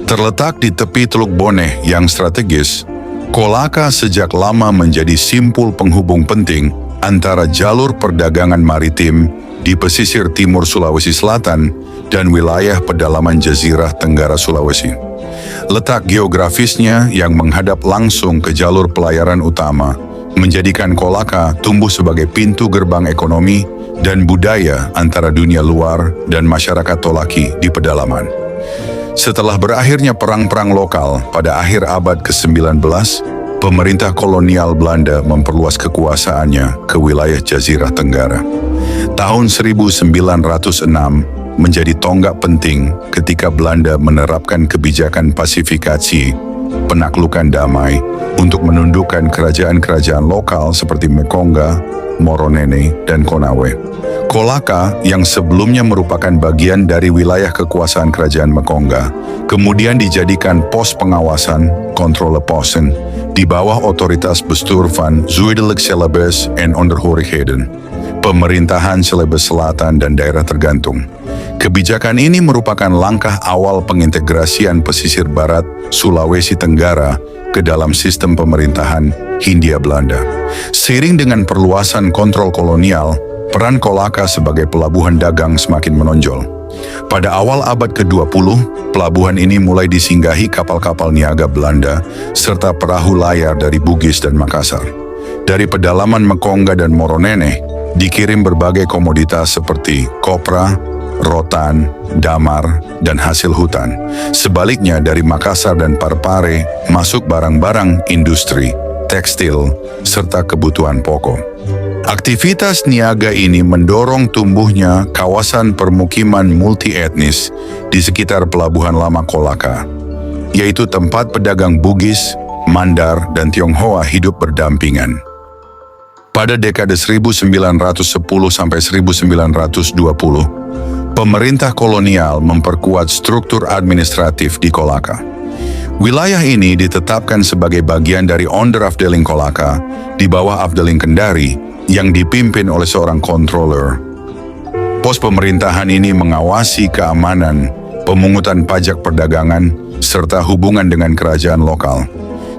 Terletak di tepi Teluk Boneh yang strategis, Kolaka sejak lama menjadi simpul penghubung penting antara jalur perdagangan maritim di pesisir timur Sulawesi Selatan dan wilayah pedalaman Jazirah Tenggara Sulawesi. Letak geografisnya yang menghadap langsung ke jalur pelayaran utama menjadikan Kolaka tumbuh sebagai pintu gerbang ekonomi dan budaya antara dunia luar dan masyarakat Tolaki di pedalaman. Setelah berakhirnya perang-perang lokal pada akhir abad ke-19, pemerintah kolonial Belanda memperluas kekuasaannya ke wilayah Jazirah Tenggara. Tahun 1906 menjadi tonggak penting ketika Belanda menerapkan kebijakan pasifikasi, penaklukan damai untuk menundukkan kerajaan-kerajaan lokal seperti Mekongga, Moronene, dan Konawe. Kolaka yang sebelumnya merupakan bagian dari wilayah kekuasaan kerajaan Mekongga, kemudian dijadikan pos pengawasan, kontroleposten, di bawah otoritas Bestuur van Zuidelijk Celebes en Onderhoorigheden, pemerintahan Celebes Selatan dan daerah tergantung. Kebijakan ini merupakan langkah awal pengintegrasian pesisir barat Sulawesi Tenggara ke dalam sistem pemerintahan Hindia Belanda. Seiring dengan perluasan kontrol kolonial, peran Kolaka sebagai pelabuhan dagang semakin menonjol. Pada awal abad ke-20, pelabuhan ini mulai disinggahi kapal-kapal niaga Belanda serta perahu layar dari Bugis dan Makassar. Dari pedalaman Mekongga dan Moronene, dikirim berbagai komoditas seperti kopra, rotan, damar, dan hasil hutan. Sebaliknya dari Makassar dan Parepare masuk barang-barang industri, tekstil, serta kebutuhan pokok. Aktivitas niaga ini mendorong tumbuhnya kawasan permukiman multi-etnis di sekitar pelabuhan lama Kolaka, yaitu tempat pedagang Bugis, Mandar, dan Tionghoa hidup berdampingan. Pada dekade 1910 sampai 1920, pemerintah kolonial memperkuat struktur administratif di Kolaka. Wilayah ini ditetapkan sebagai bagian dari Onderafdeling Kolaka di bawah Afdeling Kendari yang dipimpin oleh seorang controller. Pos pemerintahan ini mengawasi keamanan, pemungutan pajak perdagangan, serta hubungan dengan kerajaan lokal.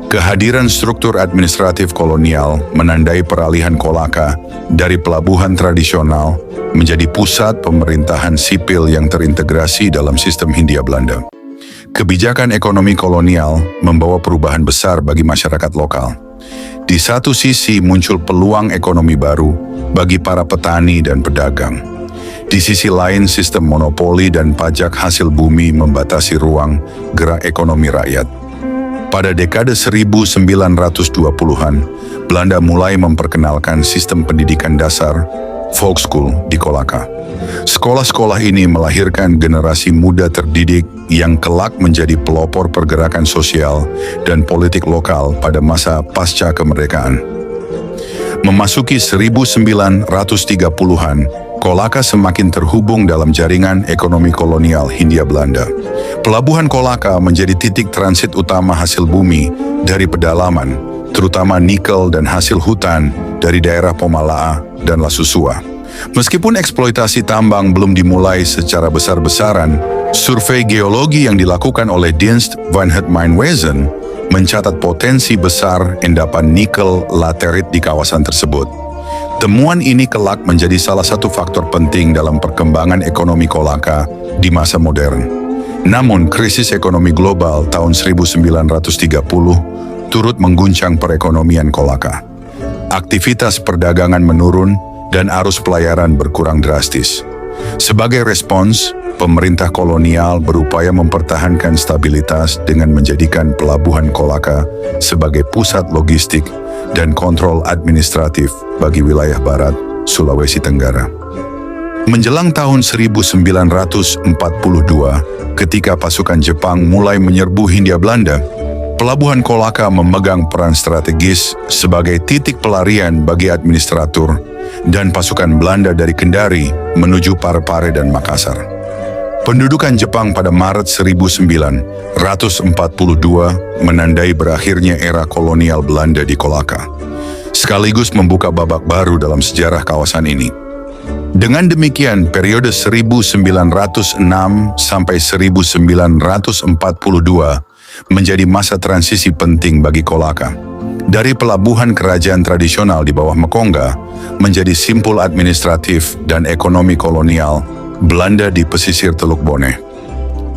Kehadiran struktur administratif kolonial menandai peralihan Kolaka dari pelabuhan tradisional menjadi pusat pemerintahan sipil yang terintegrasi dalam sistem Hindia Belanda. Kebijakan ekonomi kolonial membawa perubahan besar bagi masyarakat lokal. Di satu sisi muncul peluang ekonomi baru bagi para petani dan pedagang. Di sisi lain sistem monopoli dan pajak hasil bumi membatasi ruang gerak ekonomi rakyat. Pada dekade 1920-an, Belanda mulai memperkenalkan sistem pendidikan dasar, Volkschool, di Kolaka. Sekolah-sekolah ini melahirkan generasi muda terdidik yang kelak menjadi pelopor pergerakan sosial dan politik lokal pada masa pasca kemerdekaan. Memasuki 1930-an, Kolaka semakin terhubung dalam jaringan ekonomi kolonial Hindia Belanda. Pelabuhan Kolaka menjadi titik transit utama hasil bumi dari pedalaman, terutama nikel dan hasil hutan dari daerah Pomalaa dan Lasusua. Meskipun eksploitasi tambang belum dimulai secara besar-besaran, survei geologi yang dilakukan oleh Dienst van het Mijnwezen mencatat potensi besar endapan nikel laterit di kawasan tersebut. Temuan ini kelak menjadi salah satu faktor penting dalam perkembangan ekonomi Kolaka di masa modern. Namun, krisis ekonomi global tahun 1930 turut mengguncang perekonomian Kolaka. Aktivitas perdagangan menurun dan arus pelayaran berkurang drastis. Sebagai respons, pemerintah kolonial berupaya mempertahankan stabilitas dengan menjadikan pelabuhan Kolaka sebagai pusat logistik dan kontrol administratif bagi wilayah barat Sulawesi Tenggara. Menjelang tahun 1942, ketika pasukan Jepang mulai menyerbu Hindia Belanda, pelabuhan Kolaka memegang peran strategis sebagai titik pelarian bagi administratur dan pasukan Belanda dari Kendari menuju Parepare dan Makassar. Pendudukan Jepang pada Maret 1942 menandai berakhirnya era kolonial Belanda di Kolaka, sekaligus membuka babak baru dalam sejarah kawasan ini. Dengan demikian, periode 1906 sampai 1942 menjadi masa transisi penting bagi Kolaka. Dari pelabuhan kerajaan tradisional di bawah Mekongga menjadi simpul administratif dan ekonomi kolonial Belanda di pesisir Teluk Bone.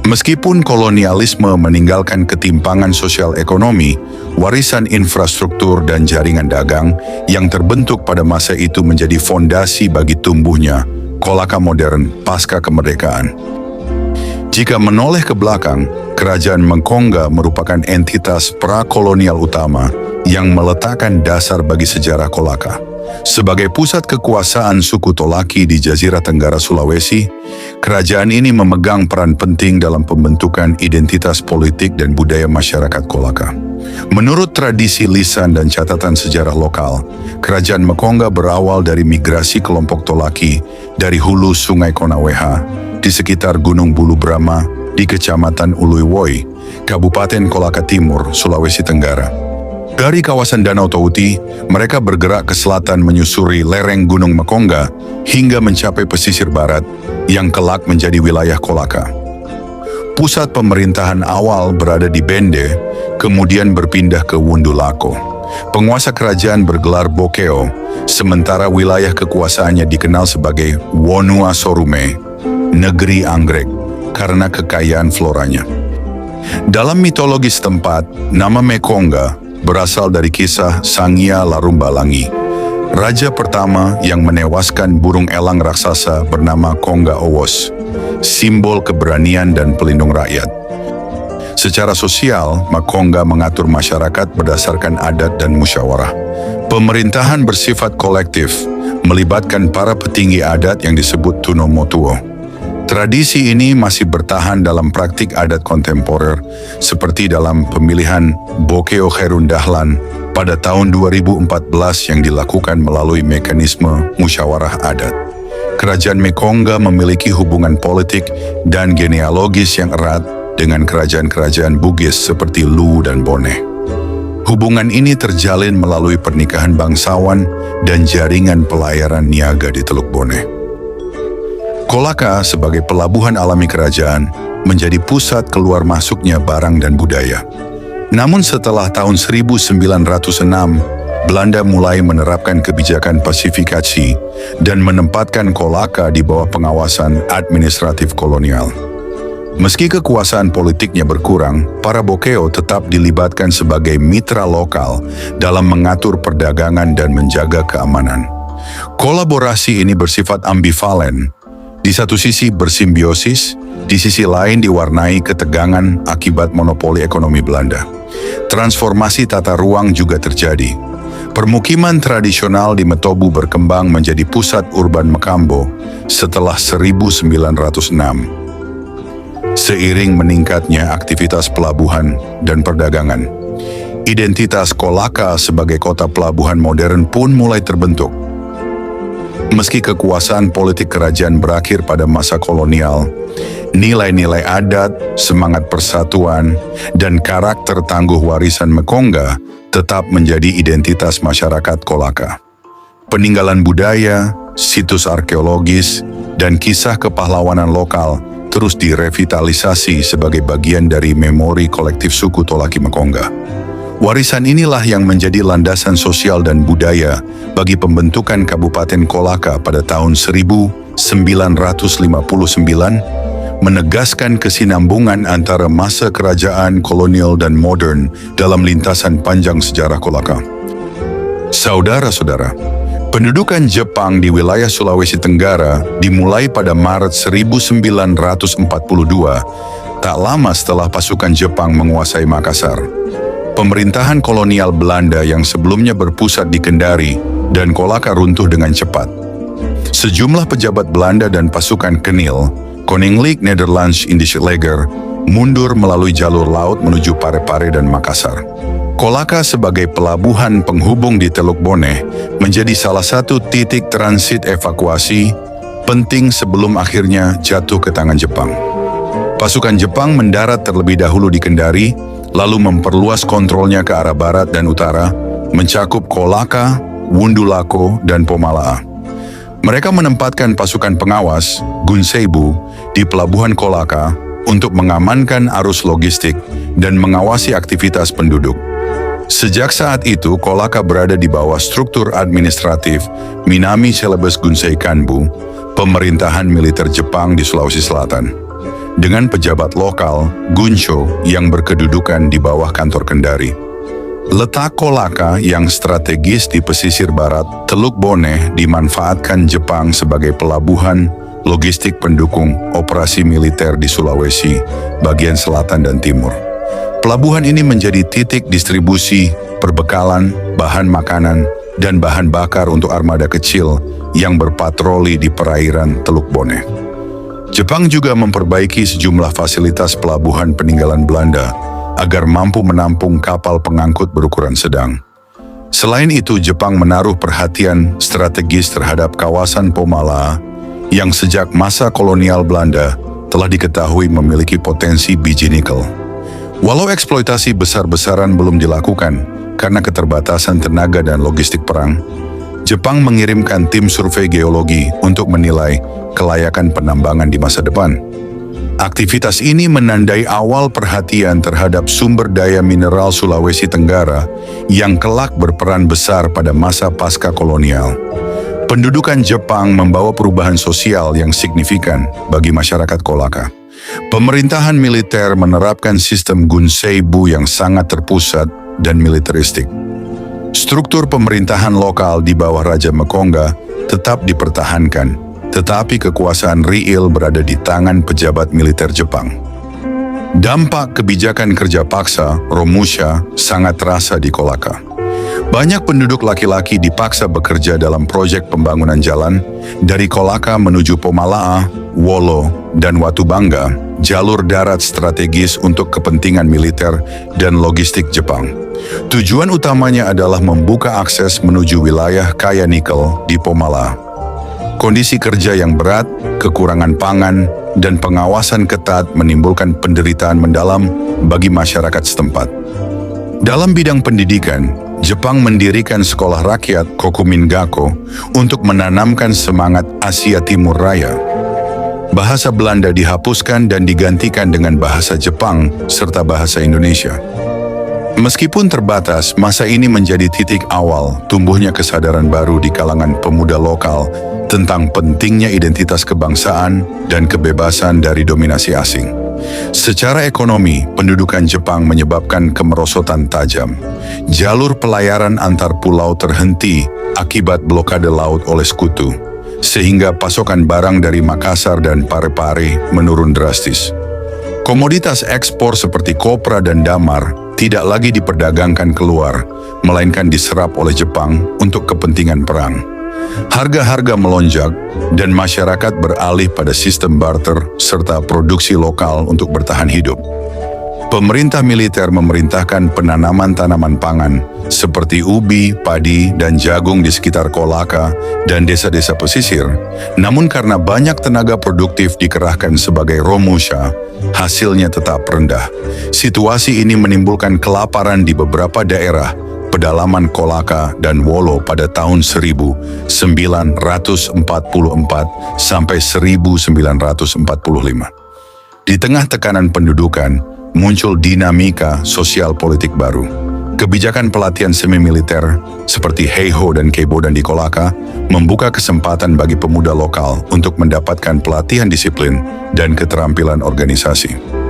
Meskipun kolonialisme meninggalkan ketimpangan sosial ekonomi, warisan infrastruktur dan jaringan dagang yang terbentuk pada masa itu menjadi fondasi bagi tumbuhnya Kolaka modern pasca kemerdekaan. Jika menoleh ke belakang, Kerajaan Mekongga merupakan entitas prakolonial utama yang meletakkan dasar bagi sejarah Kolaka. Sebagai pusat kekuasaan suku Tolaki di Jazirah Tenggara Sulawesi, kerajaan ini memegang peran penting dalam pembentukan identitas politik dan budaya masyarakat Kolaka. Menurut tradisi lisan dan catatan sejarah lokal, Kerajaan Mekongga berawal dari migrasi kelompok Tolaki dari hulu Sungai Konaweha di sekitar Gunung Bulu Brama di Kecamatan Uluiwoi, Kabupaten Kolaka Timur, Sulawesi Tenggara. Dari kawasan Danau Touti, mereka bergerak ke selatan menyusuri lereng Gunung Mekongga hingga mencapai pesisir barat yang kelak menjadi wilayah Kolaka. Pusat pemerintahan awal berada di Bende, kemudian berpindah ke Wundulako. Penguasa kerajaan bergelar Bokeo, sementara wilayah kekuasaannya dikenal sebagai Wonua Sorume, negeri anggrek, karena kekayaan floranya. Dalam mitologi setempat, nama Mekongga berasal dari kisah Sangya Larumbalangi, raja pertama yang menewaskan burung elang raksasa bernama Kongga Owos, simbol keberanian dan pelindung rakyat. Secara sosial, Mekongga mengatur masyarakat berdasarkan adat dan musyawarah. Pemerintahan bersifat kolektif, melibatkan para petinggi adat yang disebut Tunomotuo. Tradisi ini masih bertahan dalam praktik adat kontemporer, seperti dalam pemilihan Bokeo Khairun Dahlan pada tahun 2014 yang dilakukan melalui mekanisme musyawarah adat. Kerajaan Mekongga memiliki hubungan politik dan genealogis yang erat dengan kerajaan-kerajaan Bugis seperti Lu dan Bone. Hubungan ini terjalin melalui pernikahan bangsawan dan jaringan pelayaran niaga di Teluk Bone. Kolaka sebagai pelabuhan alami kerajaan menjadi pusat keluar masuknya barang dan budaya. Namun setelah tahun 1906, Belanda mulai menerapkan kebijakan pasifikasi dan menempatkan Kolaka di bawah pengawasan administratif kolonial. Meski kekuasaan politiknya berkurang, para Bokeo tetap dilibatkan sebagai mitra lokal dalam mengatur perdagangan dan menjaga keamanan. Kolaborasi ini bersifat ambivalen. Di satu sisi bersimbiosis, di sisi lain diwarnai ketegangan akibat monopoli ekonomi Belanda. Transformasi tata ruang juga terjadi. Permukiman tradisional di Metobu berkembang menjadi pusat urban Mekambo setelah 1906. Seiring meningkatnya aktivitas pelabuhan dan perdagangan, identitas Kolaka sebagai kota pelabuhan modern pun mulai terbentuk. Meski kekuasaan politik kerajaan berakhir pada masa kolonial, nilai-nilai adat, semangat persatuan, dan karakter tangguh warisan Mekongga tetap menjadi identitas masyarakat Kolaka. Peninggalan budaya, situs arkeologis, dan kisah kepahlawanan lokal terus direvitalisasi sebagai bagian dari memori kolektif suku Tolaki Mekongga. Warisan inilah yang menjadi landasan sosial dan budaya bagi pembentukan Kabupaten Kolaka pada tahun 1959, menegaskan kesinambungan antara masa kerajaan kolonial dan modern dalam lintasan panjang sejarah Kolaka. Saudara-saudara, pendudukan Jepang di wilayah Sulawesi Tenggara dimulai pada Maret 1942, tak lama setelah pasukan Jepang menguasai Makassar. Pemerintahan kolonial Belanda yang sebelumnya berpusat di Kendari dan Kolaka runtuh dengan cepat. Sejumlah pejabat Belanda dan pasukan Kenil, Koninklijk Nederlands Indische Leger, mundur melalui jalur laut menuju Parepare dan Makassar. Kolaka sebagai pelabuhan penghubung di Teluk Bone menjadi salah satu titik transit evakuasi penting sebelum akhirnya jatuh ke tangan Jepang. Pasukan Jepang mendarat terlebih dahulu di Kendari, lalu memperluas kontrolnya ke arah barat dan utara, mencakup Kolaka, Wundulako, dan Pomalaa. Mereka menempatkan pasukan pengawas, Gunseibu, di pelabuhan Kolaka untuk mengamankan arus logistik dan mengawasi aktivitas penduduk. Sejak saat itu, Kolaka berada di bawah struktur administratif Minami Celebes Gunsei Kanbu, pemerintahan militer Jepang di Sulawesi Selatan, dengan pejabat lokal, Gunsho, yang berkedudukan di bawah kantor Kendari. Letak Kolaka yang strategis di pesisir barat Teluk Bone dimanfaatkan Jepang sebagai pelabuhan logistik pendukung operasi militer di Sulawesi, bagian selatan dan timur. Pelabuhan ini menjadi titik distribusi, perbekalan, bahan makanan, dan bahan bakar untuk armada kecil yang berpatroli di perairan Teluk Bone. Jepang juga memperbaiki sejumlah fasilitas pelabuhan peninggalan Belanda agar mampu menampung kapal pengangkut berukuran sedang. Selain itu, Jepang menaruh perhatian strategis terhadap kawasan Pomala yang sejak masa kolonial Belanda telah diketahui memiliki potensi biji nikel. Walau eksploitasi besar-besaran belum dilakukan karena keterbatasan tenaga dan logistik perang, Jepang mengirimkan tim survei geologi untuk menilai kelayakan penambangan di masa depan. Aktivitas ini menandai awal perhatian terhadap sumber daya mineral Sulawesi Tenggara yang kelak berperan besar pada masa pasca kolonial. Pendudukan Jepang membawa perubahan sosial yang signifikan bagi masyarakat Kolaka. Pemerintahan militer menerapkan sistem Gunseibu yang sangat terpusat dan militeristik. Struktur pemerintahan lokal di bawah Raja Mekongga tetap dipertahankan, tetapi kekuasaan real berada di tangan pejabat militer Jepang. Dampak kebijakan kerja paksa, Romusha, sangat terasa di Kolaka. Banyak penduduk laki-laki dipaksa bekerja dalam proyek pembangunan jalan dari Kolaka menuju Pomalaa, Wolo, dan Watubanga, jalur darat strategis untuk kepentingan militer dan logistik Jepang. Tujuan utamanya adalah membuka akses menuju wilayah kaya nikel di Pomalaa. Kondisi kerja yang berat, kekurangan pangan, dan pengawasan ketat menimbulkan penderitaan mendalam bagi masyarakat setempat. Dalam bidang pendidikan, Jepang mendirikan sekolah rakyat Kokumingako untuk menanamkan semangat Asia Timur Raya. Bahasa Belanda dihapuskan dan digantikan dengan bahasa Jepang serta bahasa Indonesia. Meskipun terbatas, masa ini menjadi titik awal tumbuhnya kesadaran baru di kalangan pemuda lokal tentang pentingnya identitas kebangsaan dan kebebasan dari dominasi asing. Secara ekonomi, pendudukan Jepang menyebabkan kemerosotan tajam. Jalur pelayaran antar pulau terhenti akibat blokade laut oleh sekutu, sehingga pasokan barang dari Makassar dan Parepare menurun drastis. Komoditas ekspor seperti kopra dan damar tidak lagi diperdagangkan keluar, melainkan diserap oleh Jepang untuk kepentingan perang. Harga-harga melonjak dan masyarakat beralih pada sistem barter serta produksi lokal untuk bertahan hidup. Pemerintah militer memerintahkan penanaman tanaman pangan seperti ubi, padi, dan jagung di sekitar Kolaka dan desa-desa pesisir. Namun karena banyak tenaga produktif dikerahkan sebagai Romusha, hasilnya tetap rendah. Situasi ini menimbulkan kelaparan di beberapa daerah pedalaman Kolaka dan Wolo pada tahun 1944 sampai 1945. Di tengah tekanan pendudukan, muncul dinamika sosial politik baru. Kebijakan pelatihan semi-militer seperti Heiho dan Keibodan di Kolaka membuka kesempatan bagi pemuda lokal untuk mendapatkan pelatihan disiplin dan keterampilan organisasi.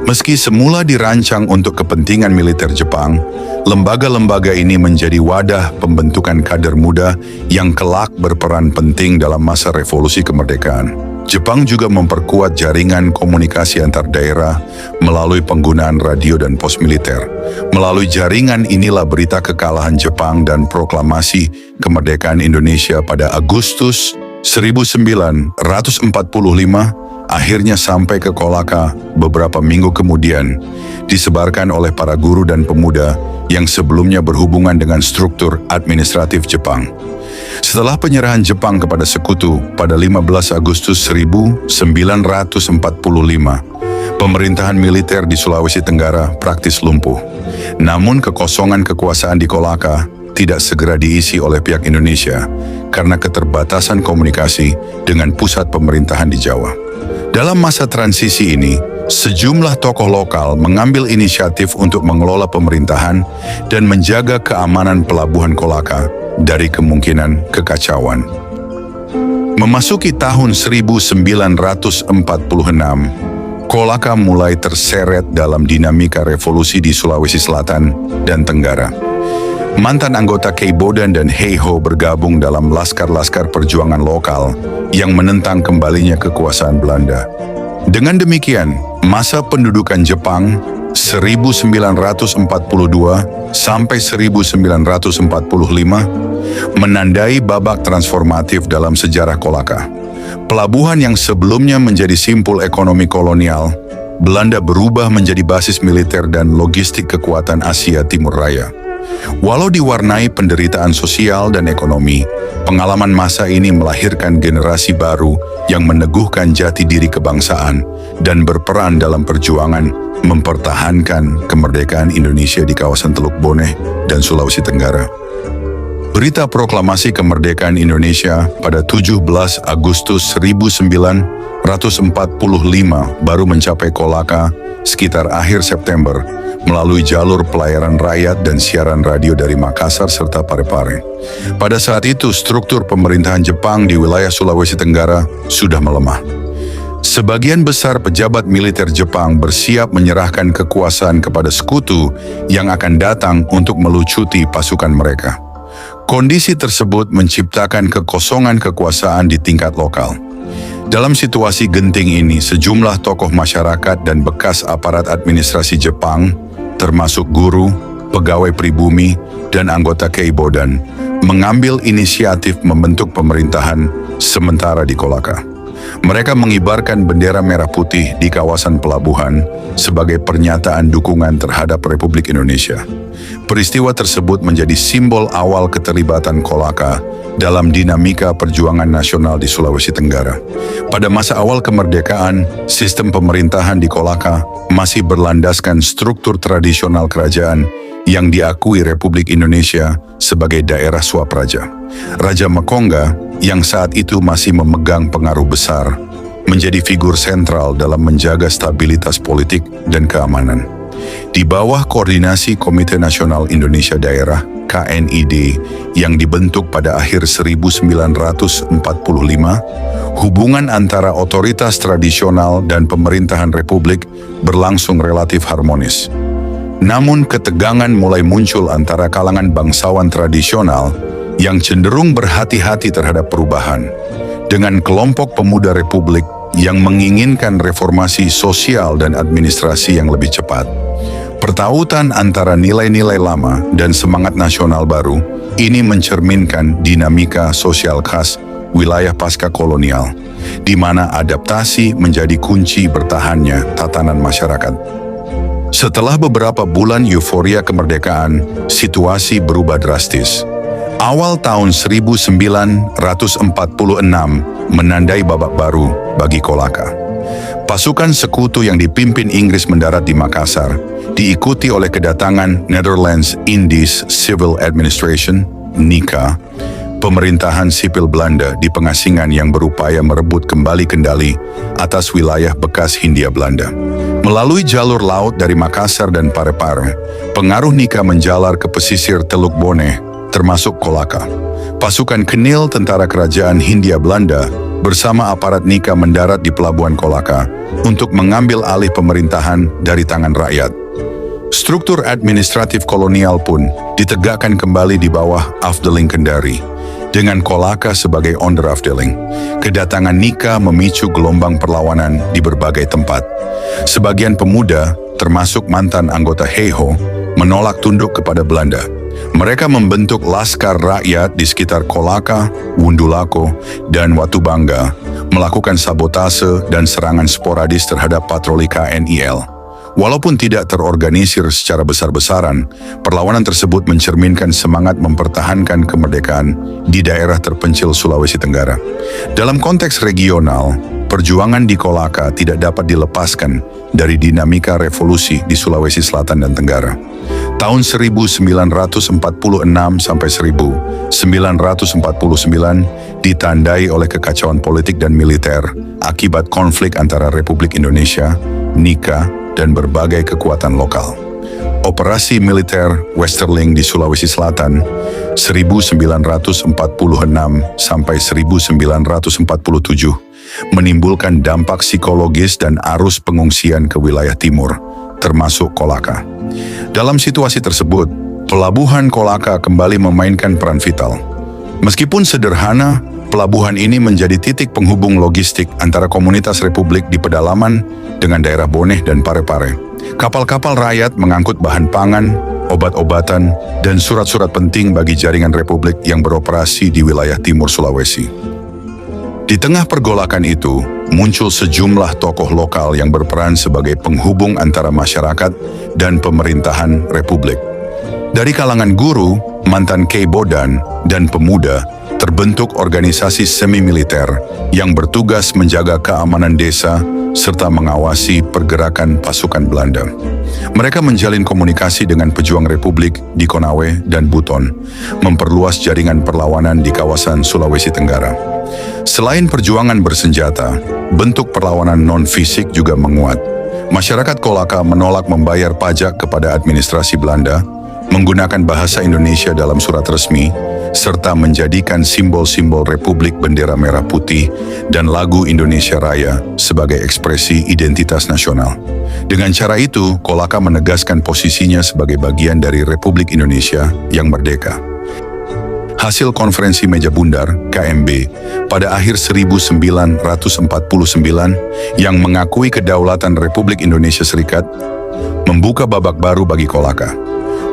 Meski semula dirancang untuk kepentingan militer Jepang, lembaga-lembaga ini menjadi wadah pembentukan kader muda yang kelak berperan penting dalam masa revolusi kemerdekaan. Jepang juga memperkuat jaringan komunikasi antar daerah melalui penggunaan radio dan pos militer. Melalui jaringan inilah berita kekalahan Jepang dan proklamasi kemerdekaan Indonesia pada Agustus 1945 akhirnya sampai ke Kolaka beberapa minggu kemudian, disebarkan oleh para guru dan pemuda yang sebelumnya berhubungan dengan struktur administratif Jepang. Setelah penyerahan Jepang kepada sekutu pada 15 Agustus 1945, pemerintahan militer di Sulawesi Tenggara praktis lumpuh. Namun kekosongan kekuasaan di Kolaka tidak segera diisi oleh pihak Indonesia, karena keterbatasan komunikasi dengan pusat pemerintahan di Jawa. Dalam masa transisi ini, sejumlah tokoh lokal mengambil inisiatif untuk mengelola pemerintahan dan menjaga keamanan pelabuhan Kolaka dari kemungkinan kekacauan. Memasuki tahun 1946, Kolaka mulai terseret dalam dinamika revolusi di Sulawesi Selatan dan Tenggara. Mantan anggota Keibodan dan Heiho bergabung dalam laskar-laskar perjuangan lokal yang menentang kembalinya kekuasaan Belanda. Dengan demikian, masa pendudukan Jepang 1942 sampai 1945 menandai babak transformatif dalam sejarah Kolaka. Pelabuhan yang sebelumnya menjadi simpul ekonomi kolonial, Belanda berubah menjadi basis militer dan logistik kekuatan Asia Timur Raya. Walau diwarnai penderitaan sosial dan ekonomi, pengalaman masa ini melahirkan generasi baru yang meneguhkan jati diri kebangsaan dan berperan dalam perjuangan mempertahankan kemerdekaan Indonesia di kawasan Teluk Boneh dan Sulawesi Tenggara. Berita proklamasi kemerdekaan Indonesia pada 17 Agustus 1945 baru mencapai Kolaka sekitar akhir September melalui jalur pelayaran rakyat dan siaran radio dari Makassar serta Parepare. Pada saat itu, struktur pemerintahan Jepang di wilayah Sulawesi Tenggara sudah melemah. Sebagian besar pejabat militer Jepang bersiap menyerahkan kekuasaan kepada sekutu yang akan datang untuk melucuti pasukan mereka. Kondisi tersebut menciptakan kekosongan kekuasaan di tingkat lokal. Dalam situasi genting ini, sejumlah tokoh masyarakat dan bekas aparat administrasi Jepang, termasuk guru, pegawai pribumi, dan anggota Keibodan, mengambil inisiatif membentuk pemerintahan sementara di Kolaka. Mereka mengibarkan bendera merah putih di kawasan pelabuhan sebagai pernyataan dukungan terhadap Republik Indonesia. Peristiwa tersebut menjadi simbol awal keterlibatan Kolaka dalam dinamika perjuangan nasional di Sulawesi Tenggara. Pada masa awal kemerdekaan, sistem pemerintahan di Kolaka masih berlandaskan struktur tradisional kerajaan yang diakui Republik Indonesia sebagai daerah swapraja. Raja Mekongga yang saat itu masih memegang pengaruh besar menjadi figur sentral dalam menjaga stabilitas politik dan keamanan. Di bawah koordinasi Komite Nasional Indonesia Daerah KNID yang dibentuk pada akhir 1945, hubungan antara otoritas tradisional dan pemerintahan Republik berlangsung relatif harmonis. Namun ketegangan mulai muncul antara kalangan bangsawan tradisional yang cenderung berhati-hati terhadap perubahan, dengan kelompok pemuda Republik yang menginginkan reformasi sosial dan administrasi yang lebih cepat. Pertautan antara nilai-nilai lama dan semangat nasional baru ini mencerminkan dinamika sosial khas wilayah pasca kolonial, di mana adaptasi menjadi kunci bertahannya tatanan masyarakat. Setelah beberapa bulan euforia kemerdekaan, situasi berubah drastis. Awal tahun 1946 menandai babak baru bagi Kolaka. Pasukan sekutu yang dipimpin Inggris mendarat di Makassar, diikuti oleh kedatangan Netherlands Indies Civil Administration, NICA, pemerintahan sipil Belanda di pengasingan yang berupaya merebut kembali kendali atas wilayah bekas Hindia Belanda. Melalui jalur laut dari Makassar dan Parepare, pengaruh NICA menjalar ke pesisir Teluk Boneh, termasuk Kolaka. Pasukan Kenil tentara kerajaan Hindia Belanda bersama aparat NICA mendarat di pelabuhan Kolaka untuk mengambil alih pemerintahan dari tangan rakyat. Struktur administratif kolonial pun ditegakkan kembali di bawah Afdeling Kendari, dengan Kolaka sebagai onderafdeling. Kedatangan NICA memicu gelombang perlawanan di berbagai tempat. Sebagian pemuda, termasuk mantan anggota Heiho, menolak tunduk kepada Belanda. Mereka membentuk laskar rakyat di sekitar Kolaka, Wundulako, dan Watubangga, melakukan sabotase dan serangan sporadis terhadap patroli KNIL. Walaupun tidak terorganisir secara besar-besaran, perlawanan tersebut mencerminkan semangat mempertahankan kemerdekaan di daerah terpencil Sulawesi Tenggara. Dalam konteks regional, perjuangan di Kolaka tidak dapat dilepaskan dari dinamika revolusi di Sulawesi Selatan dan Tenggara. Tahun 1946 sampai 1949 ditandai oleh kekacauan politik dan militer akibat konflik antara Republik Indonesia, NIKA, dan berbagai kekuatan lokal. Operasi militer Westerling di Sulawesi Selatan 1946 sampai 1947 menimbulkan dampak psikologis dan arus pengungsian ke wilayah timur, termasuk Kolaka. Dalam situasi tersebut, pelabuhan Kolaka kembali memainkan peran vital. Meskipun sederhana, pelabuhan ini menjadi titik penghubung logistik antara komunitas Republik di pedalaman dengan daerah Boneh dan Parepare. Kapal-kapal rakyat mengangkut bahan pangan, obat-obatan, dan surat-surat penting bagi jaringan Republik yang beroperasi di wilayah timur Sulawesi. Di tengah pergolakan itu, muncul sejumlah tokoh lokal yang berperan sebagai penghubung antara masyarakat dan pemerintahan Republik. Dari kalangan guru, mantan Keibodan, dan pemuda, terbentuk organisasi semi-militer yang bertugas menjaga keamanan desa serta mengawasi pergerakan pasukan Belanda. Mereka menjalin komunikasi dengan pejuang Republik di Konawe dan Buton, memperluas jaringan perlawanan di kawasan Sulawesi Tenggara. Selain perjuangan bersenjata, bentuk perlawanan non-fisik juga menguat. Masyarakat Kolaka menolak membayar pajak kepada administrasi Belanda, menggunakan bahasa Indonesia dalam surat resmi, serta menjadikan simbol-simbol Republik bendera merah putih dan lagu Indonesia Raya sebagai ekspresi identitas nasional. Dengan cara itu, Kolaka menegaskan posisinya sebagai bagian dari Republik Indonesia yang merdeka. Hasil konferensi meja bundar KMB pada akhir 1949 yang mengakui kedaulatan Republik Indonesia Serikat membuka babak baru bagi Kolaka.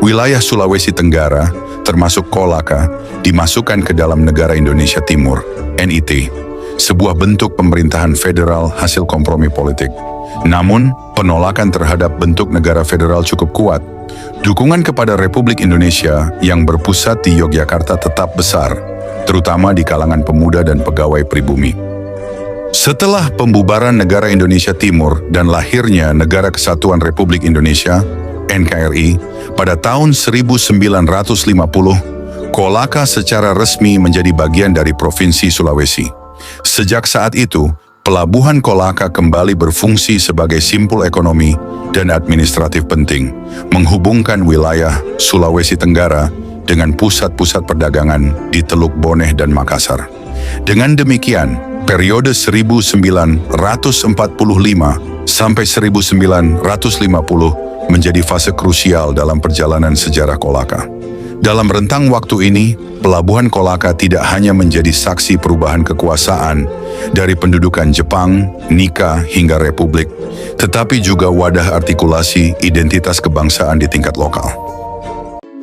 Wilayah Sulawesi Tenggara, termasuk Kolaka, dimasukkan ke dalam negara Indonesia Timur, NIT, sebuah bentuk pemerintahan federal hasil kompromi politik. Namun, penolakan terhadap bentuk negara federal cukup kuat. Dukungan kepada Republik Indonesia yang berpusat di Yogyakarta tetap besar, terutama di kalangan pemuda dan pegawai pribumi. Setelah pembubaran negara Indonesia Timur dan lahirnya Negara Kesatuan Republik Indonesia, NKRI, pada tahun 1950, Kolaka secara resmi menjadi bagian dari Provinsi Sulawesi. Sejak saat itu, Pelabuhan Kolaka kembali berfungsi sebagai simpul ekonomi dan administratif penting, menghubungkan wilayah Sulawesi Tenggara dengan pusat-pusat perdagangan di Teluk Boneh dan Makassar. Dengan demikian, periode 1945 sampai 1950 menjadi fase krusial dalam perjalanan sejarah Kolaka. Dalam rentang waktu ini, Pelabuhan Kolaka tidak hanya menjadi saksi perubahan kekuasaan dari pendudukan Jepang, NIKA hingga Republik, tetapi juga wadah artikulasi identitas kebangsaan di tingkat lokal.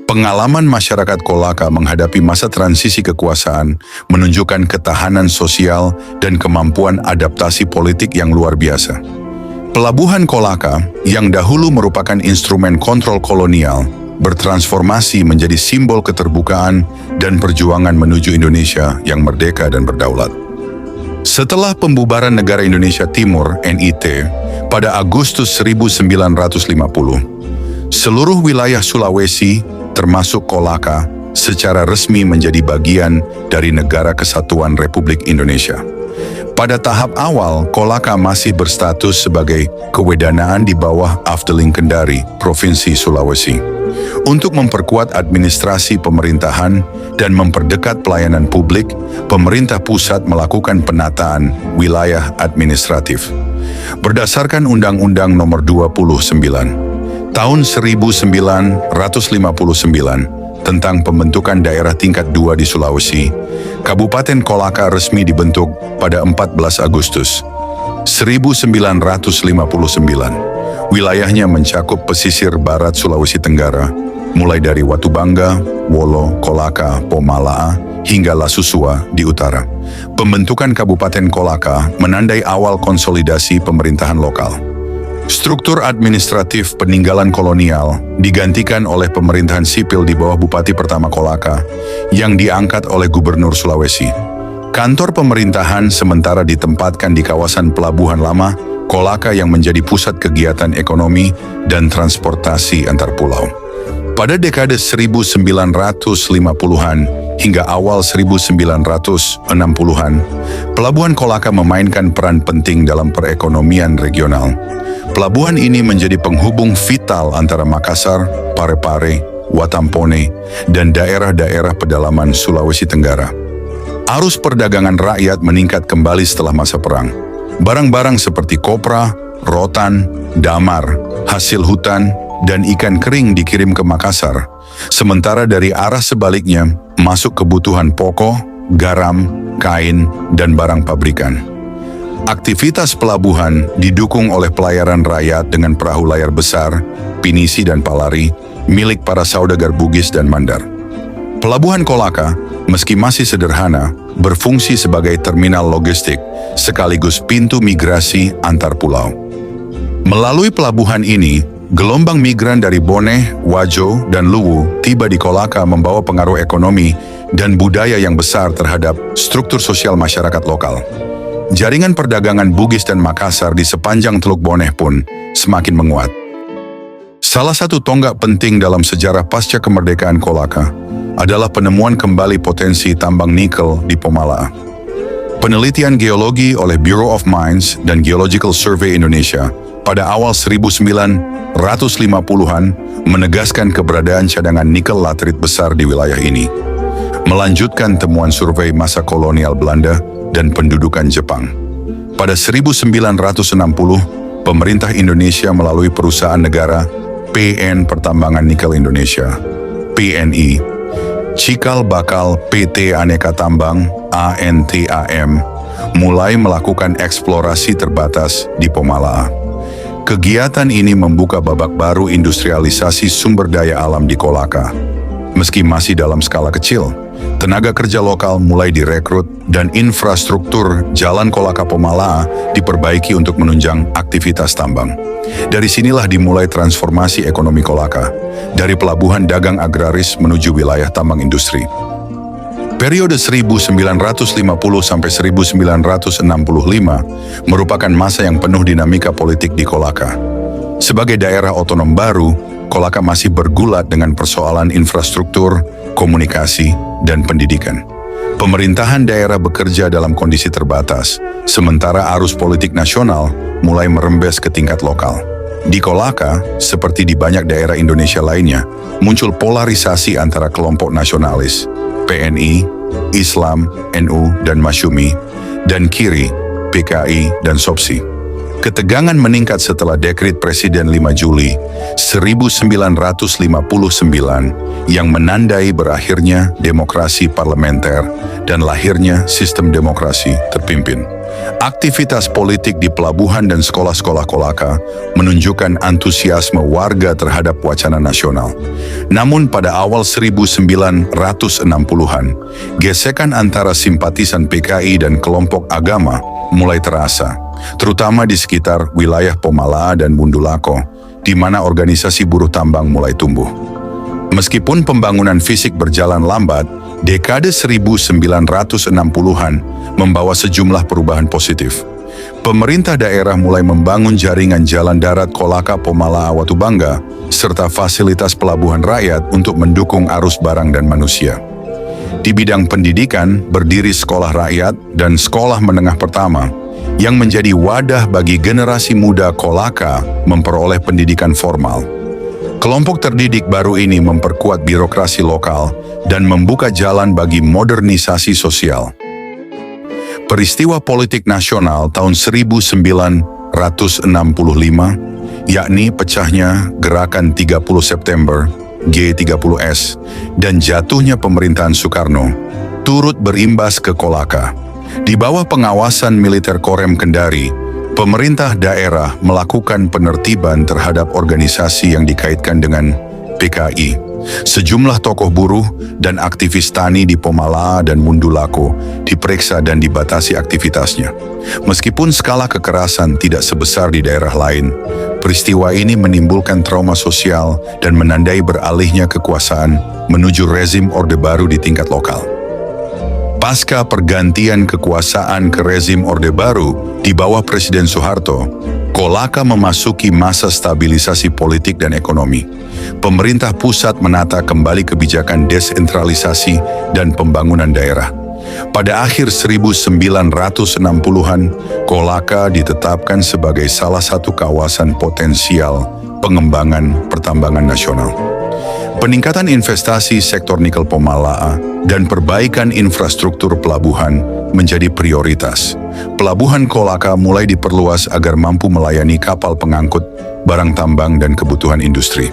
Pengalaman masyarakat Kolaka menghadapi masa transisi kekuasaan menunjukkan ketahanan sosial dan kemampuan adaptasi politik yang luar biasa. Pelabuhan Kolaka, yang dahulu merupakan instrumen kontrol kolonial, bertransformasi menjadi simbol keterbukaan dan perjuangan menuju Indonesia yang merdeka dan berdaulat. Setelah pembubaran Negara Indonesia Timur (NIT) pada Agustus 1950, seluruh wilayah Sulawesi, termasuk Kolaka, secara resmi menjadi bagian dari Negara Kesatuan Republik Indonesia. Pada tahap awal, Kolaka masih berstatus sebagai kewedanaan di bawah Afdeling Kendari, Provinsi Sulawesi. Untuk memperkuat administrasi pemerintahan dan memperdekat pelayanan publik, pemerintah pusat melakukan penataan wilayah administratif. Berdasarkan Undang-Undang Nomor 29, Tahun 1959 tentang pembentukan daerah tingkat 2 di Sulawesi, Kabupaten Kolaka resmi dibentuk pada 14 Agustus 1959. Wilayahnya mencakup pesisir barat Sulawesi Tenggara, mulai dari Watubangga, Wolo, Kolaka, Pomalaa, hingga Lasusua di utara. Pembentukan Kabupaten Kolaka menandai awal konsolidasi pemerintahan lokal. Struktur administratif peninggalan kolonial digantikan oleh pemerintahan sipil di bawah Bupati Pertama Kolaka yang diangkat oleh Gubernur Sulawesi. Kantor pemerintahan sementara ditempatkan di kawasan Pelabuhan Lama, Kolaka yang menjadi pusat kegiatan ekonomi dan transportasi antar pulau. Pada dekade 1950-an hingga awal 1960-an, Pelabuhan Kolaka memainkan peran penting dalam perekonomian regional. Pelabuhan ini menjadi penghubung vital antara Makassar, Parepare, Watampone, dan daerah-daerah pedalaman Sulawesi Tenggara. Arus perdagangan rakyat meningkat kembali setelah masa perang. Barang-barang seperti kopra, rotan, damar, hasil hutan, dan ikan kering dikirim ke Makassar, sementara dari arah sebaliknya masuk kebutuhan pokok, garam, kain, dan barang pabrikan. Aktivitas pelabuhan didukung oleh pelayaran rakyat dengan perahu layar besar, pinisi dan palari, milik para saudagar Bugis dan Mandar. Pelabuhan Kolaka, meski masih sederhana, berfungsi sebagai terminal logistik sekaligus pintu migrasi antar pulau. Melalui pelabuhan ini, gelombang migran dari Bone, Wajo, dan Luwu tiba di Kolaka membawa pengaruh ekonomi dan budaya yang besar terhadap struktur sosial masyarakat lokal. Jaringan perdagangan Bugis dan Makassar di sepanjang Teluk Bone pun semakin menguat. Salah satu tonggak penting dalam sejarah pasca kemerdekaan Kolaka adalah penemuan kembali potensi tambang nikel di Pomalaa. Penelitian geologi oleh Bureau of Mines dan Geological Survey Indonesia pada awal 1950-an menegaskan keberadaan cadangan nikel laterit besar di wilayah ini, melanjutkan temuan survei masa kolonial Belanda dan pendudukan Jepang. Pada 1960, pemerintah Indonesia melalui perusahaan negara PN Pertambangan Nikel Indonesia, PNI, Cikal Bakal PT Aneka Tambang, ANTAM, mulai melakukan eksplorasi terbatas di Pomalaa. Kegiatan ini membuka babak baru industrialisasi sumber daya alam di Kolaka. Meski masih dalam skala kecil, tenaga kerja lokal mulai direkrut dan infrastruktur Jalan Kolaka Pomalaa diperbaiki untuk menunjang aktivitas tambang. Dari sinilah dimulai transformasi ekonomi Kolaka, dari pelabuhan dagang agraris menuju wilayah tambang industri. Periode 1950 sampai 1965 merupakan masa yang penuh dinamika politik di Kolaka. Sebagai daerah otonom baru, Kolaka masih bergulat dengan persoalan infrastruktur, komunikasi, dan pendidikan. Pemerintahan daerah bekerja dalam kondisi terbatas, sementara arus politik nasional mulai merembes ke tingkat lokal. Di Kolaka, seperti di banyak daerah Indonesia lainnya, muncul polarisasi antara kelompok nasionalis, PNI, Islam, NU, dan Masyumi, dan kiri, PKI, dan SOPSI. Ketegangan meningkat setelah dekret Presiden 5 Juli 1959 yang menandai berakhirnya demokrasi parlementer dan lahirnya sistem demokrasi terpimpin. Aktivitas politik di pelabuhan dan sekolah-sekolah Kolaka menunjukkan antusiasme warga terhadap wacana nasional. Namun pada awal 1960-an, gesekan antara simpatisan PKI dan kelompok agama mulai terasa, terutama di sekitar wilayah Pomalaa dan Bundulako, di mana organisasi buruh tambang mulai tumbuh. Meskipun pembangunan fisik berjalan lambat, dekade 1960-an membawa sejumlah perubahan positif. Pemerintah daerah mulai membangun jaringan jalan darat Kolaka Pomalaa Watubangga, serta fasilitas pelabuhan rakyat untuk mendukung arus barang dan manusia. Di bidang pendidikan, berdiri sekolah rakyat dan sekolah menengah pertama, yang menjadi wadah bagi generasi muda Kolaka memperoleh pendidikan formal. Kelompok terdidik baru ini memperkuat birokrasi lokal dan membuka jalan bagi modernisasi sosial. Peristiwa politik nasional tahun 1965, yakni pecahnya Gerakan 30 September G30S dan jatuhnya pemerintahan Soekarno, turut berimbas ke Kolaka. Di bawah pengawasan militer Korem Kendari, pemerintah daerah melakukan penertiban terhadap organisasi yang dikaitkan dengan PKI. Sejumlah tokoh buruh dan aktivis tani di Pomalaa dan Bundulako diperiksa dan dibatasi aktivitasnya. Meskipun skala kekerasan tidak sebesar di daerah lain, peristiwa ini menimbulkan trauma sosial dan menandai beralihnya kekuasaan menuju rezim Orde Baru di tingkat lokal. Pasca pergantian kekuasaan ke rezim Orde Baru di bawah Presiden Soeharto, Kolaka memasuki masa stabilisasi politik dan ekonomi. Pemerintah pusat menata kembali kebijakan desentralisasi dan pembangunan daerah. Pada akhir 1960-an, Kolaka ditetapkan sebagai salah satu kawasan potensial pengembangan pertambangan nasional. Peningkatan investasi sektor nikel Pomalaa dan perbaikan infrastruktur pelabuhan menjadi prioritas. Pelabuhan Kolaka mulai diperluas agar mampu melayani kapal pengangkut, barang tambang, dan kebutuhan industri.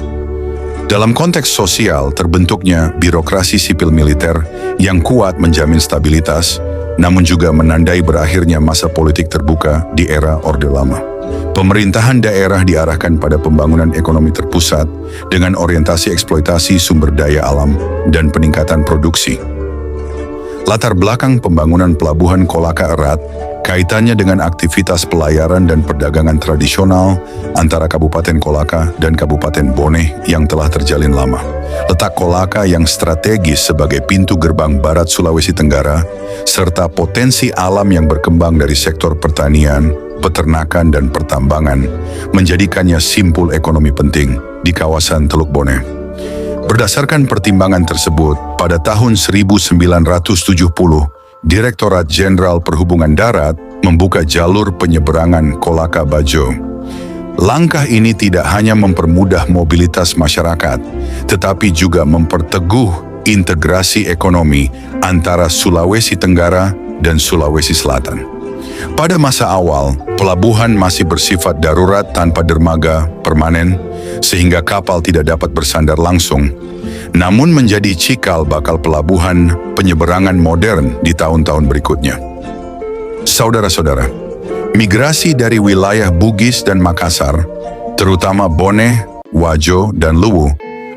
Dalam konteks sosial, terbentuknya birokrasi sipil militer yang kuat menjamin stabilitas, namun juga menandai berakhirnya masa politik terbuka di era Orde Lama. Pemerintahan daerah diarahkan pada pembangunan ekonomi terpusat dengan orientasi eksploitasi sumber daya alam dan peningkatan produksi. Latar belakang pembangunan pelabuhan Kolaka erat kaitannya dengan aktivitas pelayaran dan perdagangan tradisional antara Kabupaten Kolaka dan Kabupaten Bone yang telah terjalin lama. Letak Kolaka yang strategis sebagai pintu gerbang barat Sulawesi Tenggara, serta potensi alam yang berkembang dari sektor pertanian, peternakan, dan pertambangan, menjadikannya simpul ekonomi penting di kawasan Teluk Bone. Berdasarkan pertimbangan tersebut, pada tahun 1970, Direktorat Jenderal Perhubungan Darat membuka jalur penyeberangan Kolaka Bajo. Langkah ini tidak hanya mempermudah mobilitas masyarakat, tetapi juga memperteguh integrasi ekonomi antara Sulawesi Tenggara dan Sulawesi Selatan. Pada masa awal, pelabuhan masih bersifat darurat tanpa dermaga permanen, sehingga kapal tidak dapat bersandar langsung, namun menjadi cikal bakal pelabuhan penyeberangan modern di tahun-tahun berikutnya. Saudara-saudara, migrasi dari wilayah Bugis dan Makassar, terutama Bone, Wajo, dan Luwu,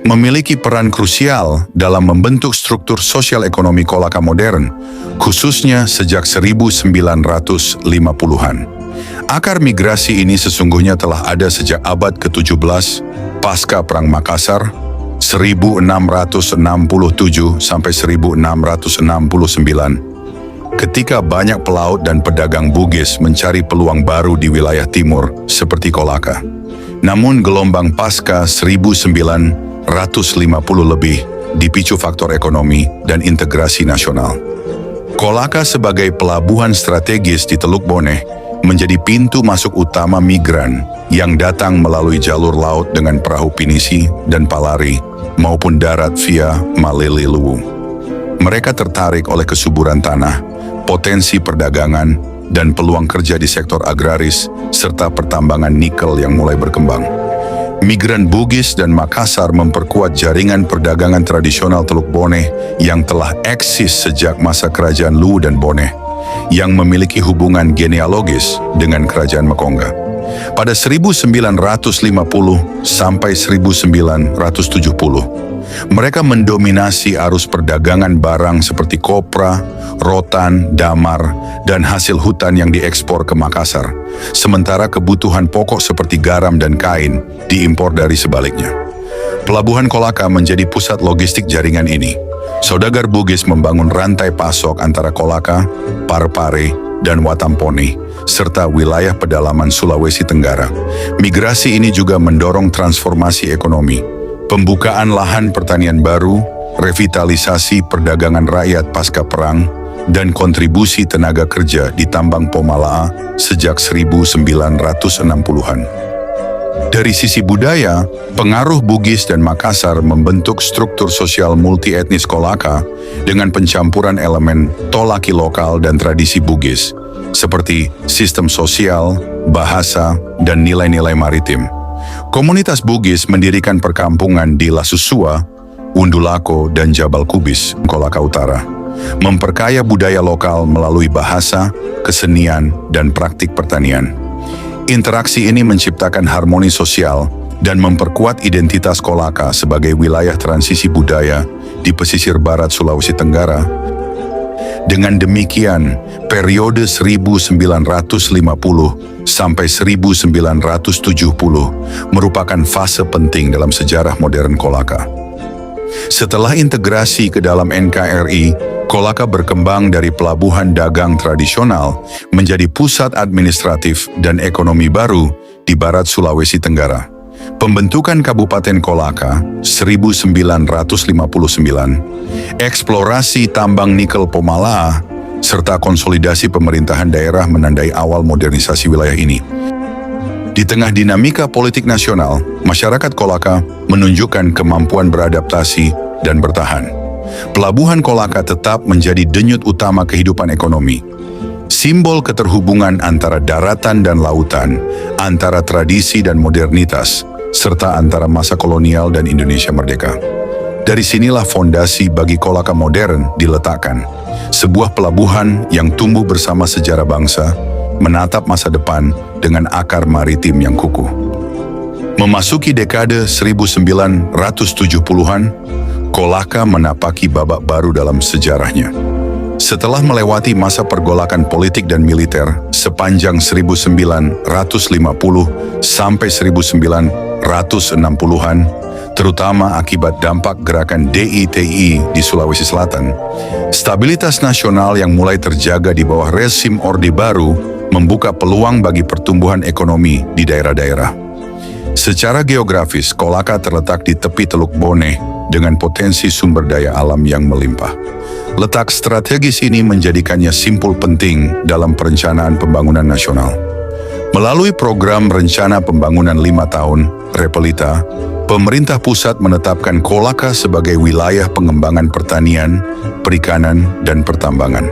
memiliki peran krusial dalam membentuk struktur sosial ekonomi Kolaka modern, khususnya sejak 1950-an. Akar migrasi ini sesungguhnya telah ada sejak abad ke-17 pasca Perang Makassar 1667 sampai 1669, ketika banyak pelaut dan pedagang Bugis mencari peluang baru di wilayah timur seperti Kolaka. Namun gelombang pasca 1950 lebih dipicu faktor ekonomi dan integrasi nasional. Kolaka sebagai pelabuhan strategis di Teluk Bone menjadi pintu masuk utama migran yang datang melalui jalur laut dengan perahu pinisi dan palari maupun darat via Malili Luwu. Mereka tertarik oleh kesuburan tanah, potensi perdagangan, dan peluang kerja di sektor agraris serta pertambangan nikel yang mulai berkembang. Migran Bugis dan Makassar memperkuat jaringan perdagangan tradisional Teluk Bone yang telah eksis sejak masa kerajaan Luwu dan Bone, yang memiliki hubungan genealogis dengan kerajaan Mekongga. Pada 1950 sampai 1970, mereka mendominasi arus perdagangan barang seperti kopra, rotan, damar, dan hasil hutan yang diekspor ke Makassar, sementara kebutuhan pokok seperti garam dan kain diimpor dari sebaliknya. Pelabuhan Kolaka menjadi pusat logistik jaringan ini. Saudagar Bugis membangun rantai pasok antara Kolaka, Parepare, dan Watampone, serta wilayah pedalaman Sulawesi Tenggara. Migrasi ini juga mendorong transformasi ekonomi, pembukaan lahan pertanian baru, revitalisasi perdagangan rakyat pasca perang, dan kontribusi tenaga kerja di tambang Pomalaa sejak 1960-an. Dari sisi budaya, pengaruh Bugis dan Makassar membentuk struktur sosial multietnis Kolaka dengan pencampuran elemen tolaki lokal dan tradisi Bugis, seperti sistem sosial, bahasa, dan nilai-nilai maritim. Komunitas Bugis mendirikan perkampungan di Lasusua, Undulako, dan Jabal Kubis, Kolaka Utara, memperkaya budaya lokal melalui bahasa, kesenian, dan praktik pertanian. Interaksi ini menciptakan harmoni sosial dan memperkuat identitas Kolaka sebagai wilayah transisi budaya di pesisir barat Sulawesi Tenggara. Dengan demikian, periode 1950 sampai 1970 merupakan fase penting dalam sejarah modern Kolaka. Setelah integrasi ke dalam NKRI, Kolaka berkembang dari pelabuhan dagang tradisional menjadi pusat administratif dan ekonomi baru di barat Sulawesi Tenggara. Pembentukan Kabupaten Kolaka 1959, eksplorasi tambang nikel Pomala, serta konsolidasi pemerintahan daerah menandai awal modernisasi wilayah ini. Di tengah dinamika politik nasional, masyarakat Kolaka menunjukkan kemampuan beradaptasi dan bertahan. Pelabuhan Kolaka tetap menjadi denyut utama kehidupan ekonomi. Simbol keterhubungan antara daratan dan lautan, antara tradisi dan modernitas, serta antara masa kolonial dan Indonesia merdeka. Dari sinilah fondasi bagi Kolaka modern diletakkan. Sebuah pelabuhan yang tumbuh bersama sejarah bangsa, menatap masa depan dengan akar maritim yang kukuh. Memasuki dekade 1970-an, Kolaka menapaki babak baru dalam sejarahnya. Setelah melewati masa pergolakan politik dan militer sepanjang 1950 sampai 1960-an, terutama akibat dampak gerakan DITI di Sulawesi Selatan, stabilitas nasional yang mulai terjaga di bawah rezim Orde Baru membuka peluang bagi pertumbuhan ekonomi di daerah-daerah. Secara geografis, Kolaka terletak di tepi Teluk Bone dengan potensi sumber daya alam yang melimpah. Letak strategis ini menjadikannya simpul penting dalam perencanaan pembangunan nasional. Melalui program Rencana Pembangunan 5 Tahun, Repelita, pemerintah pusat menetapkan Kolaka sebagai wilayah pengembangan pertanian, perikanan, dan pertambangan.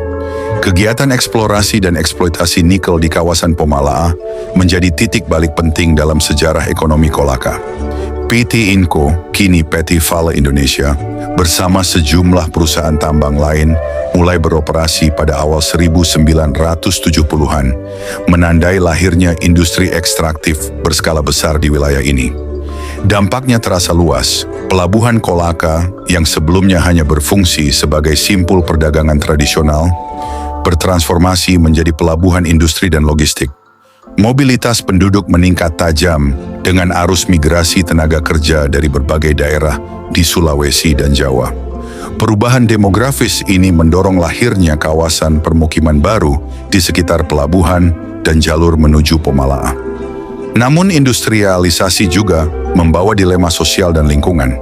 Kegiatan eksplorasi dan eksploitasi nikel di kawasan Pomala menjadi titik balik penting dalam sejarah ekonomi Kolaka. PT Inco, kini PT Vale Indonesia, bersama sejumlah perusahaan tambang lain mulai beroperasi pada awal 1970-an, menandai lahirnya industri ekstraktif berskala besar di wilayah ini. Dampaknya terasa luas. Pelabuhan Kolaka yang sebelumnya hanya berfungsi sebagai simpul perdagangan tradisional, bertransformasi menjadi pelabuhan industri dan logistik. Mobilitas penduduk meningkat tajam dengan arus migrasi tenaga kerja dari berbagai daerah di Sulawesi dan Jawa. Perubahan demografis ini mendorong lahirnya kawasan permukiman baru di sekitar pelabuhan dan jalur menuju Pomala. Namun industrialisasi juga membawa dilema sosial dan lingkungan.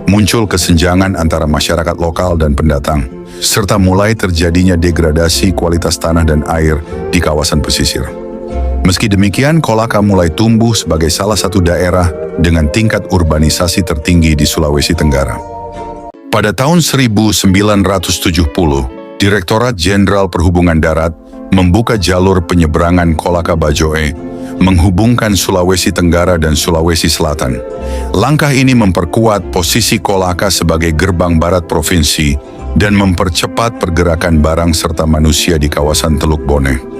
Muncul kesenjangan antara masyarakat lokal dan pendatang, serta mulai terjadinya degradasi kualitas tanah dan air di kawasan pesisir. Meski demikian, Kolaka mulai tumbuh sebagai salah satu daerah dengan tingkat urbanisasi tertinggi di Sulawesi Tenggara. Pada tahun 1970, Direktorat Jenderal Perhubungan Darat membuka jalur penyeberangan Kolaka Bajoe, menghubungkan Sulawesi Tenggara dan Sulawesi Selatan. Langkah ini memperkuat posisi Kolaka sebagai gerbang barat provinsi dan mempercepat pergerakan barang serta manusia di kawasan Teluk Bone.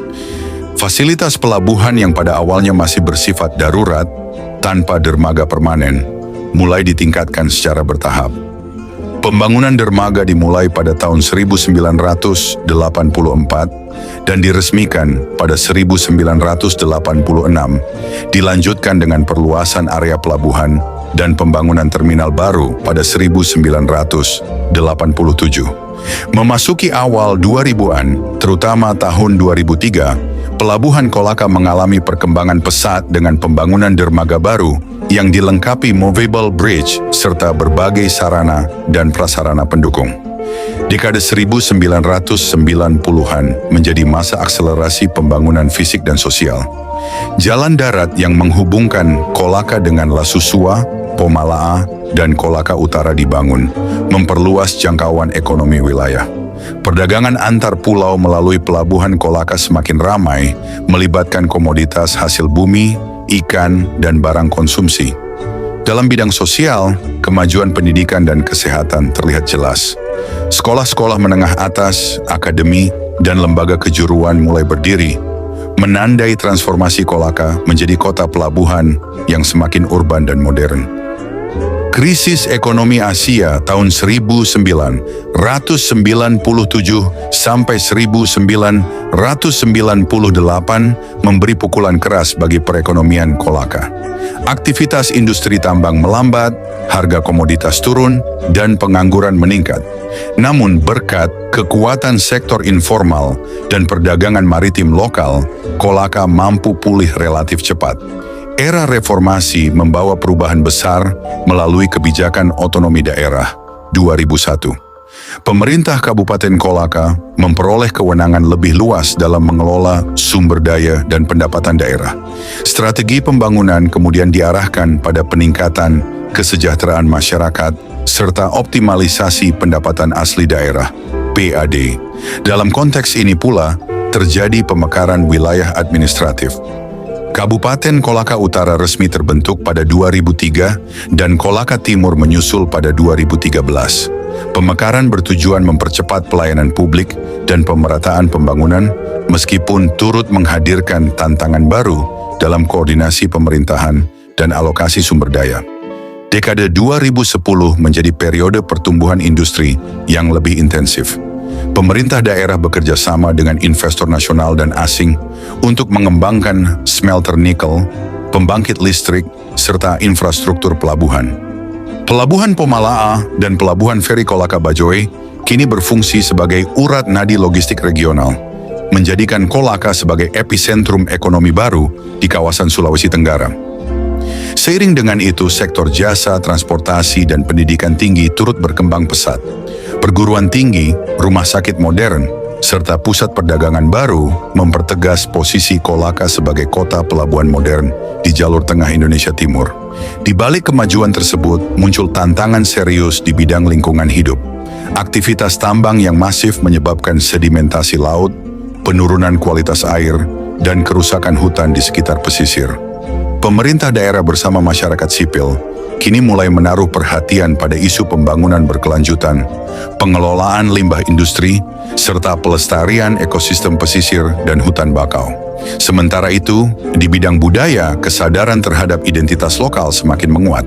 Fasilitas pelabuhan yang pada awalnya masih bersifat darurat, tanpa dermaga permanen, mulai ditingkatkan secara bertahap. Pembangunan dermaga dimulai pada tahun 1984 dan diresmikan pada 1986, dilanjutkan dengan perluasan area pelabuhan dan pembangunan terminal baru pada 1987. Memasuki awal 2000-an, terutama tahun 2003, Pelabuhan Kolaka mengalami perkembangan pesat dengan pembangunan dermaga baru yang dilengkapi movable bridge serta berbagai sarana dan prasarana pendukung. Dekade 1990-an menjadi masa akselerasi pembangunan fisik dan sosial. Jalan darat yang menghubungkan Kolaka dengan Lasusua, Pomala, dan Kolaka Utara dibangun, memperluas jangkauan ekonomi wilayah. Perdagangan antar pulau melalui pelabuhan Kolaka semakin ramai, melibatkan komoditas hasil bumi, ikan, dan barang konsumsi. Dalam bidang sosial, kemajuan pendidikan dan kesehatan terlihat jelas. Sekolah-sekolah menengah atas, akademi, dan lembaga kejuruan mulai berdiri, menandai transformasi Kolaka menjadi kota pelabuhan yang semakin urban dan modern. Krisis ekonomi Asia tahun 1997 sampai 1998 memberi pukulan keras bagi perekonomian Kolaka. Aktivitas industri tambang melambat, harga komoditas turun, dan pengangguran meningkat. Namun berkat kekuatan sektor informal dan perdagangan maritim lokal, Kolaka mampu pulih relatif cepat. Era reformasi membawa perubahan besar melalui kebijakan otonomi daerah 2001. Pemerintah Kabupaten Kolaka memperoleh kewenangan lebih luas dalam mengelola sumber daya dan pendapatan daerah. Strategi pembangunan kemudian diarahkan pada peningkatan kesejahteraan masyarakat serta optimalisasi pendapatan asli daerah, PAD. Dalam konteks ini pula terjadi pemekaran wilayah administratif. Kabupaten Kolaka Utara resmi terbentuk pada 2003 dan Kolaka Timur menyusul pada 2013. Pemekaran bertujuan mempercepat pelayanan publik dan pemerataan pembangunan meskipun turut menghadirkan tantangan baru dalam koordinasi pemerintahan dan alokasi sumber daya. Dekade 2010 menjadi periode pertumbuhan industri yang lebih intensif. Pemerintah daerah bekerja sama dengan investor nasional dan asing untuk mengembangkan smelter nikel, pembangkit listrik, serta infrastruktur pelabuhan. Pelabuhan Pomalaa dan Pelabuhan Feri Kolaka Bajoe kini berfungsi sebagai urat nadi logistik regional, menjadikan Kolaka sebagai epicentrum ekonomi baru di kawasan Sulawesi Tenggara. Seiring dengan itu, sektor jasa, transportasi, dan pendidikan tinggi turut berkembang pesat. Perguruan tinggi, rumah sakit modern, serta pusat perdagangan baru mempertegas posisi Kolaka sebagai kota pelabuhan modern di jalur tengah Indonesia Timur. Di balik kemajuan tersebut, muncul tantangan serius di bidang lingkungan hidup. Aktivitas tambang yang masif menyebabkan sedimentasi laut, penurunan kualitas air, dan kerusakan hutan di sekitar pesisir. Pemerintah daerah bersama masyarakat sipil kini mulai menaruh perhatian pada isu pembangunan berkelanjutan, pengelolaan limbah industri, serta pelestarian ekosistem pesisir dan hutan bakau. Sementara itu, di bidang budaya, kesadaran terhadap identitas lokal semakin menguat.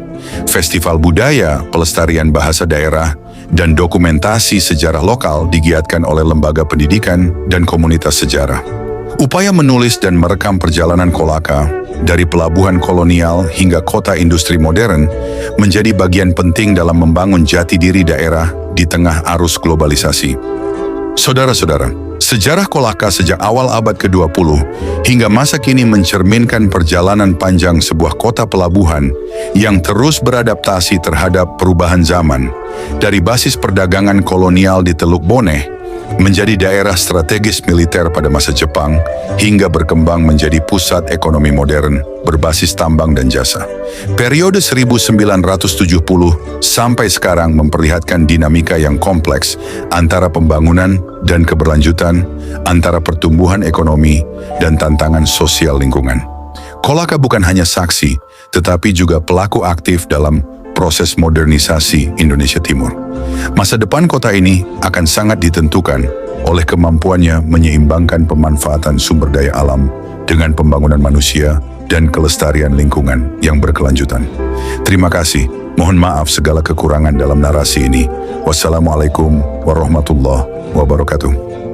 Festival budaya, pelestarian bahasa daerah, dan dokumentasi sejarah lokal digiatkan oleh lembaga pendidikan dan komunitas sejarah. Upaya menulis dan merekam perjalanan Kolaka dari pelabuhan kolonial hingga kota industri modern menjadi bagian penting dalam membangun jati diri daerah di tengah arus globalisasi. Saudara-saudara, sejarah Kolaka sejak awal abad ke-20 hingga masa kini mencerminkan perjalanan panjang sebuah kota pelabuhan yang terus beradaptasi terhadap perubahan zaman, dari basis perdagangan kolonial di Teluk Boneh menjadi daerah strategis militer pada masa Jepang, hingga berkembang menjadi pusat ekonomi modern berbasis tambang dan jasa. Periode 1970 sampai sekarang memperlihatkan dinamika yang kompleks antara pembangunan dan keberlanjutan, antara pertumbuhan ekonomi dan tantangan sosial lingkungan. Kolaka bukan hanya saksi, tetapi juga pelaku aktif dalam proses modernisasi Indonesia Timur. Masa depan kota ini akan sangat ditentukan oleh kemampuannya menyeimbangkan pemanfaatan sumber daya alam dengan pembangunan manusia dan kelestarian lingkungan yang berkelanjutan. Terima kasih. Mohon maaf segala kekurangan dalam narasi ini. Wassalamualaikum warahmatullahi wabarakatuh.